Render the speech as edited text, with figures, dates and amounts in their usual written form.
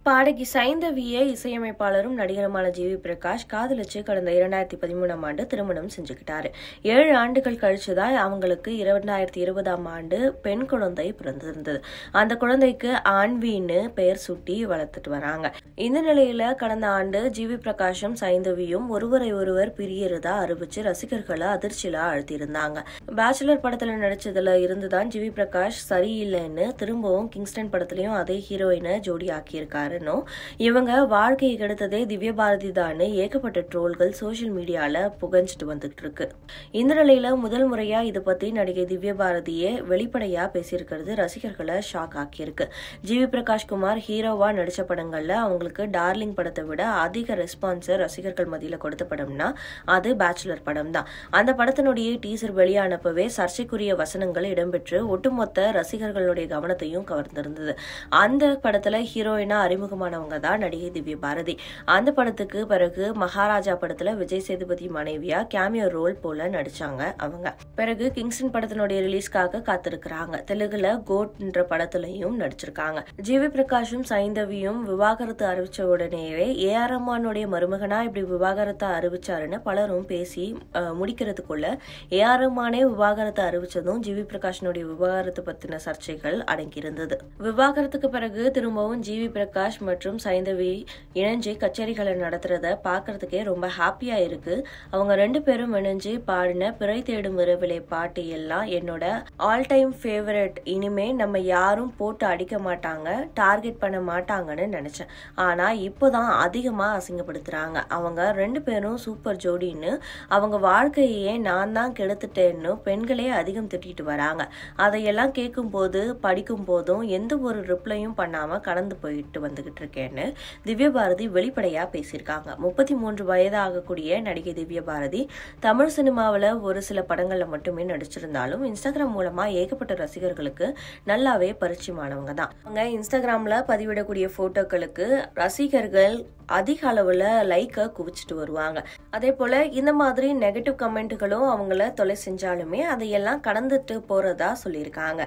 பாடகி சைந்தவியை இசையமைப்பாளரும் நடிகருமான ஜிவி பிரகாஷ் காதலிச்சு கடந்த 2013ஆம் ஆண்டு திருமணம் செஞ்சுக்கிட்டாரு. 7 ஆண்டுகள் கழிச்சுதான் அவங்களுக்கு 2020ஆம் ஆண்டு பெண் குழந்தை பிறந்திருந்தது. அந்த குழந்தைக்கு ஆன்வின்னு பெயர் சூட்டி வளர்த்துட்டு வராங்க. இந்த நிலையில கடந்த ஆண்டு ஜிவி பிரகாஷும் சைந்தவியும் ஒருவரை ஒருவர் பிரியறதா அறிவிச்சு ரசிகர்களை அதிர்ச்சியில ஆழ்த்தியிருந்தாங்க. பேச்சுலர் படத்துல நடிச்சதுல இருந்துதான் ஜிவி பிரகாஷ் சரியில்லைன்னு திரும்பவும் கிங்ஸ்டன் படத்திலையும் அதே ஹீரோயினை ஜோடி ஆக்கியிருக்காரு. இவங்க வாழ்க்கையை கெடுத்ததே திவ்ய பாரதி தான் ஏகப்பட்ட ட்ரோல்கள் சோசியல் மீடியால புகஞ்சிட்டு வந்துட்டு இருக்கு. இந்த நிலையில முதல் முறையா இதை பத்தி நடிகை திவ்ய பாரதியே வெளிப்படையா பேசியிருக்கிறது ரசிகர்களை ஷாக் ஆக்கியிருக்கு. ஜிவி பிரகாஷ் குமார் ஹீரோவா நடிச்ச படங்கள்ல அவங்களுக்கு டார்லிங் படத்தை விட அதிக ரெஸ்பான்ஸ் ரசிகர்கள் மத்தியில கொடுத்த படம்னா அது பேச்சுலர் படம் தான். அந்த படத்தினுடைய டீசர் வெளியானப்பவே சர்ச்சைக்குரிய வசனங்கள் இடம்பெற்று ஒட்டுமொத்த ரசிகர்களுடைய கவனத்தையும் கவர்ந்திருந்தது. அந்த படத்துல ஹீரோயினா அறிமுகமானவங்க தான் நடிகை திவ்ய பாரதி. அந்த படத்துக்கு பிறகு மகாராஜா படத்துல விஜய் சேதுபதி மனைவியா கேமியோ ரோல் போல நடிச்சாங்க. அவங்க பிறகு கிங்ஸ்டன் படத்தினுடைய ரிலீஸ்க்காக காத்திருக்கிறாங்க. தெலுங்குல கோட்ன்ற படத்திலையும் நடிச்சிருக்காங்க. ஜிவி பிரகாஷும் சைந்தவியும் விவாகரத்து அறிவிச்ச உடனேயே ஏஆர் ரஹ்மானுடைய மருமகனா இப்படி விவாகரத்தை அறிவிச்சாருன்னு பலரும் பேசி முடிக்கிறதுக்குள்ள ஏஆர் ரஹ்மானே விவாகரத்தை அறிவிச்சதும் ஜிவி பிரகாஷனுடைய விவாகரத்து பத்தின சர்ச்சைகள் அடங்கியிருந்தது. விவாகரத்துக்கு பிறகு திரும்பவும் ஜிவி பிரகாஷ் மற்றும் சைந்தவி இணைஞ்சு கச்சேரிகளை நடத்துறத பாக்குறதுக்கே ரொம்ப ஹாப்பியா இருக்கு. அவங்க 2 பேரும் இணைஞ்சு பாடின பிறை தேடும் இரவிலே பாட்டு எல்லாம் என்னோட ஆல் டைம் ஃபேவரட். இனிமே நம்ம யாரும் போட்டு அடிக்க மாட்டாங்க, டார்கெட் பண்ண மாட்டாங்கன்னு நினைச்சேன். ஆனா இப்போதான் அதிகமா அசிங்கப்படுத்துறாங்க. அவங்க 2 பேரும் சூப்பர் ஜோடின்னு அவங்க வாழ்க்கையே நான் தான் கெடுத்துட்டேன்னு பெண்களே அதிகம் திட்டிட்டு வராங்க. அதையெல்லாம் கேட்கும் போது படிக்கும் போதும் எந்த ஒரு ரிப்ளையும் பண்ணாம கடந்து போயிட்டு வந்துகிட்டு இருக்கேன்னு திவ்ய பாரதி வெளிப்படையா பேசியிருக்காங்க. 33 வயது ஆகக்கூடிய நடிகை திவ்ய பாரதி தமிழ் சினிமாவில் ஒரு சில படங்கள்ல மட்டுமே நடிச்சிருந்தாலும் இன்ஸ்டாகிராம் மூலமா ஏகப்பட்ட ரசிகர்களுக்கு நல்லாவே பரிச்சயமானவங்க தான். அவங்க இன்ஸ்டாகிராம்ல பதிவிடக்கூடிய போட்டோக்களுக்கு ரசிகர்கள் அதிக அளவுல லைக்க குவிச்சிட்டு வருவாங்க. அதே போல இந்த மாதிரி நெகட்டிவ் கமெண்ட்டுகளும் அவங்கள தொலை செஞ்சாலுமே அதையெல்லாம் கடந்துட்டு போறதா சொல்லியிருக்காங்க.